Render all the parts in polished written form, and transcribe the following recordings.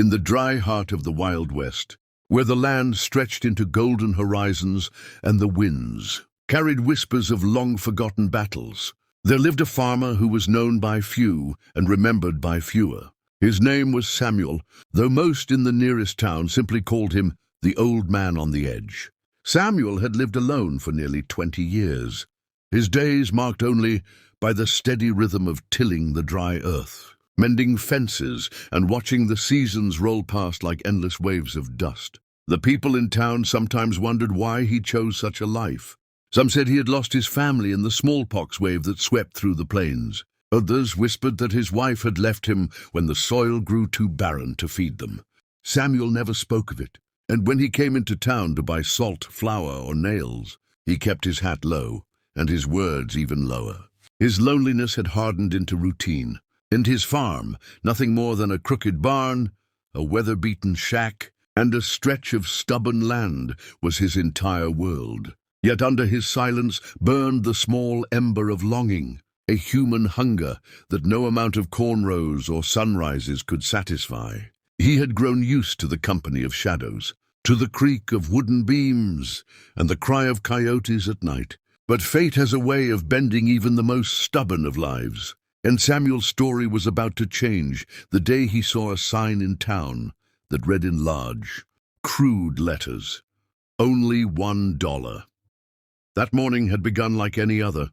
in the dry heart of the Wild West, where the land stretched into golden horizons and the winds carried whispers of long-forgotten battles, there lived a farmer who was known by few and remembered by fewer. His name was Samuel, though most in the nearest town simply called him the Old Man on the Edge. Samuel had lived alone for nearly 20 years, his days marked only by the steady rhythm of tilling the dry earth, mending fences, and watching the seasons roll past like endless waves of dust. The people in town sometimes wondered why he chose such a life. Some said he had lost his family in the smallpox wave that swept through the plains. Others whispered that his wife had left him when the soil grew too barren to feed them. Samuel never spoke of it, and when he came into town to buy salt, flour, or nails, he kept his hat low, and his words even lower. His loneliness had hardened into routine, and his farm, nothing more than a crooked barn, a weather-beaten shack, and a stretch of stubborn land, was his entire world. Yet under his silence burned the small ember of longing, a human hunger that no amount of cornrows or sunrises could satisfy. He had grown used to the company of shadows, to the creak of wooden beams and the cry of coyotes at night. But fate has a way of bending even the most stubborn of lives, and Samuel's story was about to change the day he saw a sign in town that read in large, crude letters, "Only $1." That morning had begun like any other,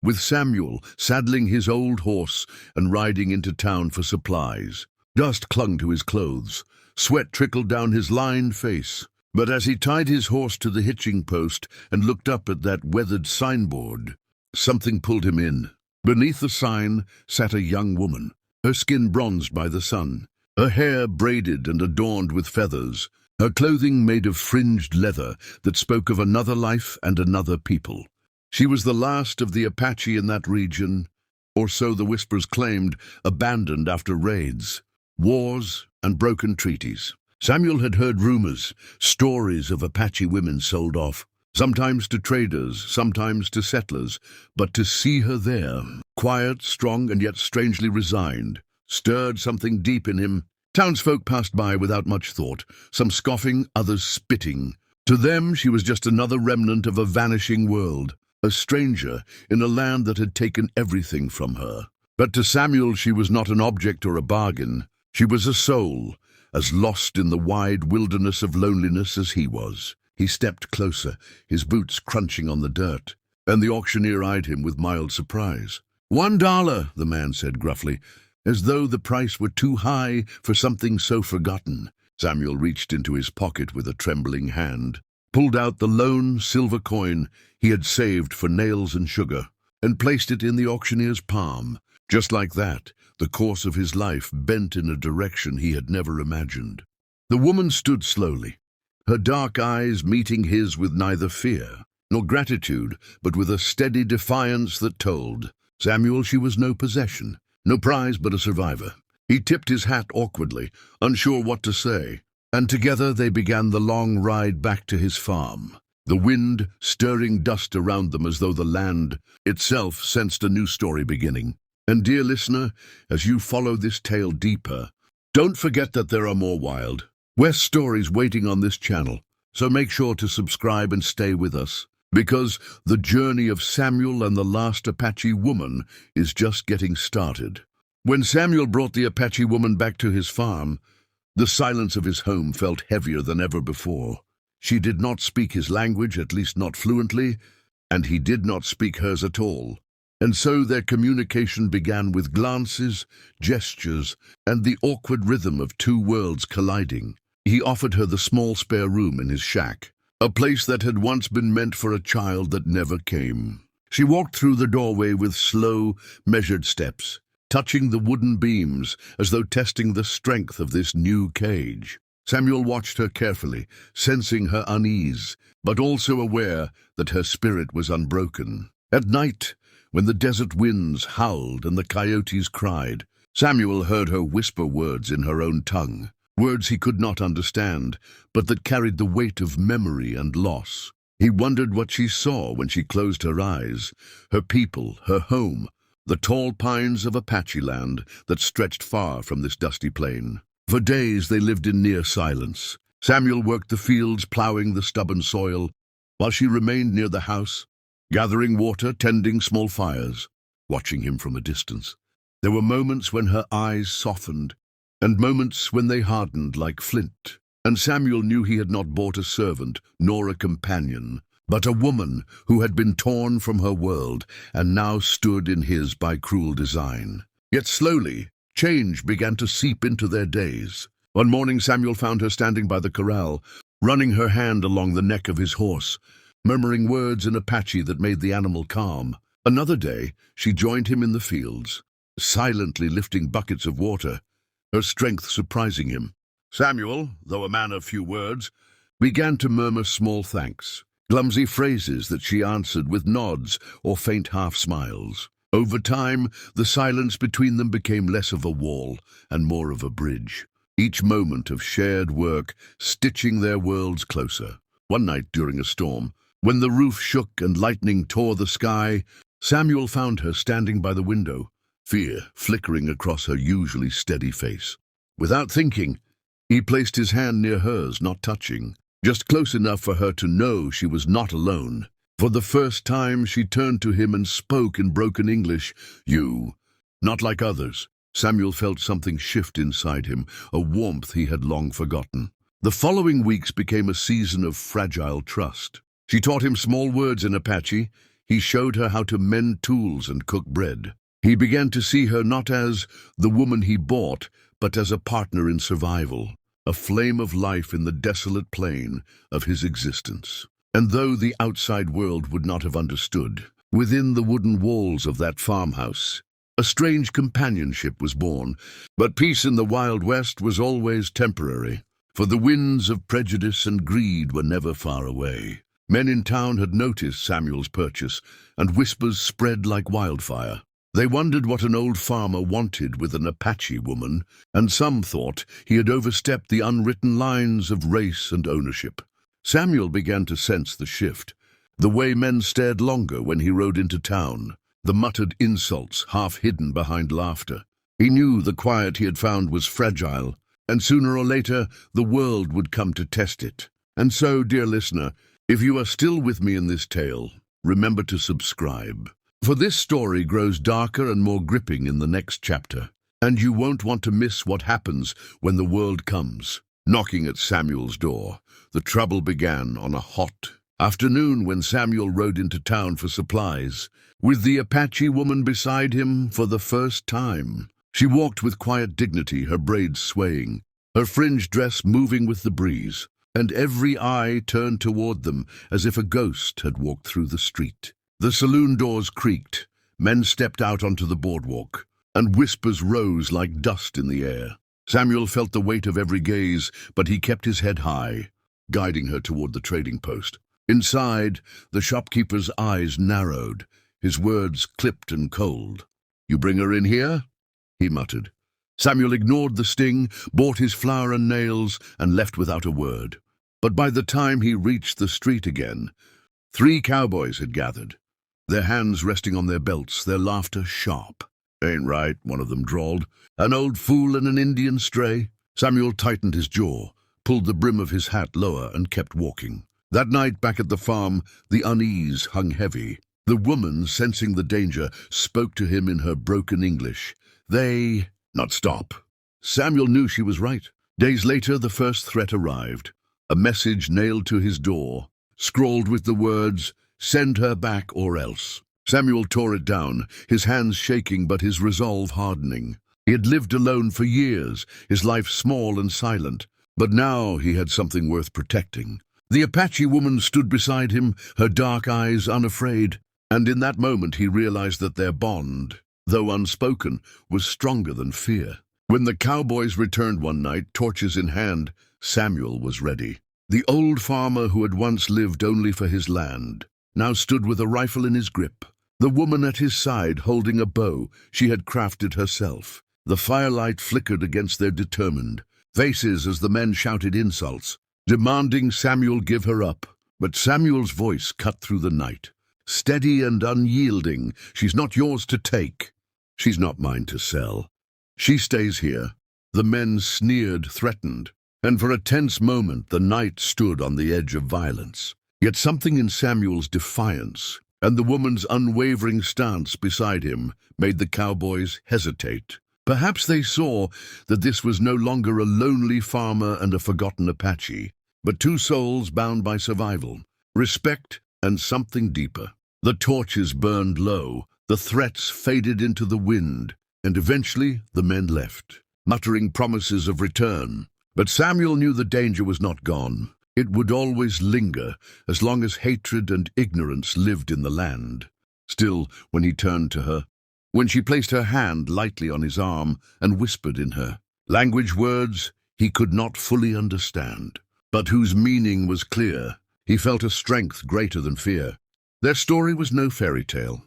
with Samuel saddling his old horse and riding into town for supplies. Dust clung to his clothes, sweat trickled down his lined face. But as he tied his horse to the hitching post and looked up at that weathered signboard, something pulled him in. Beneath the sign sat a young woman, her skin bronzed by the sun, her hair braided and adorned with feathers, her clothing made of fringed leather that spoke of another life and another people. She was the last of the Apache in that region, or so the whispers claimed, abandoned after raids, wars, and broken treaties. Samuel had heard rumors, stories of Apache women sold off, sometimes to traders, sometimes to settlers, but to see her there, quiet, strong, and yet strangely resigned, stirred something deep in him. Townsfolk passed by without much thought, some scoffing, others spitting. To them she was just another remnant of a vanishing world, a stranger in a land that had taken everything from her. But to Samuel she was not an object or a bargain. She was a soul, as lost in the wide wilderness of loneliness as he was. He stepped closer, his boots crunching on the dirt, and the auctioneer eyed him with mild surprise. $1, the man said gruffly, as though the price were too high for something so forgotten. Samuel reached into his pocket with a trembling hand, pulled out the lone silver coin he had saved for nails and sugar, and placed it in the auctioneer's palm. Just like that, the course of his life bent in a direction he had never imagined. The woman stood slowly, her dark eyes meeting his with neither fear nor gratitude, but with a steady defiance that told. Samuel, she was no possession, no prize but a survivor. He tipped his hat awkwardly, unsure what to say, and together they began the long ride back to his farm, the wind stirring dust around them as though the land itself sensed a new story beginning. And dear listener, as you follow this tale deeper, don't forget that there are more Wild West stories waiting on this channel, so make sure to subscribe and stay with us, because the journey of Samuel and the last Apache woman is just getting started. When Samuel brought the Apache woman back to his farm, the silence of his home felt heavier than ever before. She did not speak his language, at least not fluently, and he did not speak hers at all. And so their communication began with glances, gestures, and the awkward rhythm of two worlds colliding. He offered her the small spare room in his shack, a place that had once been meant for a child that never came. She walked through the doorway with slow, measured steps, touching the wooden beams as though testing the strength of this new cage. Samuel watched her carefully, sensing her unease, but also aware that her spirit was unbroken. At night, when the desert winds howled and the coyotes cried, Samuel heard her whisper words in her own tongue, words he could not understand, but that carried the weight of memory and loss. He wondered what she saw when she closed her eyes, her people, her home, the tall pines of Apache land that stretched far from this dusty plain. For days they lived in near silence. Samuel worked the fields, plowing the stubborn soil, while she remained near the house, gathering water, tending small fires, watching him from a distance. There were moments when her eyes softened, and moments when they hardened like flint. And Samuel knew he had not bought a servant, nor a companion, but a woman who had been torn from her world and now stood in his by cruel design. Yet slowly, change began to seep into their days. One morning Samuel found her standing by the corral, running her hand along the neck of his horse, murmuring words in Apache that made the animal calm. Another day, she joined him in the fields, silently lifting buckets of water, her strength surprising him. Samuel, though a man of few words, began to murmur small thanks, clumsy phrases that she answered with nods or faint half-smiles. Over time, the silence between them became less of a wall and more of a bridge, each moment of shared work stitching their worlds closer. One night during a storm, when the roof shook and lightning tore the sky, Samuel found her standing by the window, fear flickering across her usually steady face. Without thinking, he placed his hand near hers, not touching, just close enough for her to know she was not alone. For the first time, she turned to him and spoke in broken English. "You." Not like others. Samuel felt something shift inside him, a warmth he had long forgotten. The following weeks became a season of fragile trust. She taught him small words in Apache. He showed her how to mend tools and cook bread. He began to see her not as the woman he bought, but as a partner in survival, a flame of life in the desolate plain of his existence. And though the outside world would not have understood, within the wooden walls of that farmhouse, a strange companionship was born. But peace in the Wild West was always temporary, for the winds of prejudice and greed were never far away. Men in town had noticed Samuel's purchase, and whispers spread like wildfire. They wondered what an old farmer wanted with an Apache woman, and some thought he had overstepped the unwritten lines of race and ownership. Samuel began to sense the shift, the way men stared longer when he rode into town, the muttered insults half hidden behind laughter. He knew the quiet he had found was fragile, and sooner or later the world would come to test it. And so, dear listener, if you are still with me in this tale, remember to subscribe. For this story grows darker and more gripping in the next chapter, and you won't want to miss what happens when the world comes knocking at Samuel's door. The trouble began on a hot afternoon when Samuel rode into town for supplies, with the Apache woman beside him for the first time. She walked with quiet dignity, her braids swaying, her fringed dress moving with the breeze, and every eye turned toward them as if a ghost had walked through the street. The saloon doors creaked, men stepped out onto the boardwalk, and whispers rose like dust in the air. Samuel felt the weight of every gaze, but he kept his head high, guiding her toward the trading post. Inside, the shopkeeper's eyes narrowed, his words clipped and cold. "You bring her in here?" he muttered. Samuel ignored the sting, bought his flour and nails, and left without a word. But by the time he reached the street again, 3 cowboys had gathered, their hands resting on their belts, their laughter sharp. "Ain't right," one of them drawled. "An old fool and an Indian stray?" Samuel tightened his jaw, pulled the brim of his hat lower, and kept walking. That night back at the farm, the unease hung heavy. The woman, sensing the danger, spoke to him in her broken English. Not stop. Samuel knew she was right. Days later, the first threat arrived. A message nailed to his door, scrawled with the words, "Send her back or else." Samuel tore it down, his hands shaking but his resolve hardening. He had lived alone for years, his life small and silent, but now he had something worth protecting. The Apache woman stood beside him, her dark eyes unafraid, and in that moment he realized that their bond, though unspoken, was stronger than fear. When the cowboys returned one night, torches in hand, Samuel was ready. The old farmer who had once lived only for his land now stood with a rifle in his grip, the woman at his side holding a bow she had crafted herself. The firelight flickered against their determined faces as the men shouted insults, demanding Samuel give her up. But Samuel's voice cut through the night, steady and unyielding. "She's not yours to take. She's not mine to sell. She stays here, The men sneered, threatened, and for a tense moment the night stood on the edge of violence. Yet something in Samuel's defiance and the woman's unwavering stance beside him made the cowboys hesitate. Perhaps they saw that this was no longer a lonely farmer and a forgotten Apache, but two souls bound by survival, respect, and something deeper. The torches burned low, the threats faded into the wind, and eventually the men left, muttering promises of return. But Samuel knew the danger was not gone. It would always linger as long as hatred and ignorance lived in the land. Still, when he turned to her, when she placed her hand lightly on his arm and whispered in her language words he could not fully understand, but whose meaning was clear, he felt a strength greater than fear. Their story was no fairy tale.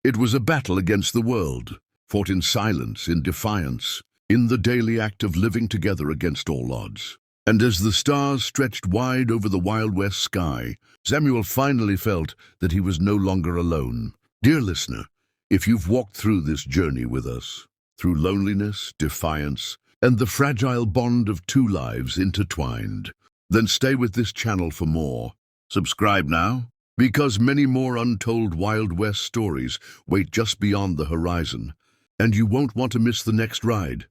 It was a battle against the world, fought in silence, in defiance, in the daily act of living together against all odds. And as the stars stretched wide over the Wild West sky, Samuel finally felt that he was no longer alone. Dear listener, if you've walked through this journey with us, through loneliness, defiance, and the fragile bond of two lives intertwined, then stay with this channel for more. Subscribe now, because many more untold Wild West stories wait just beyond the horizon, and you won't want to miss the next ride.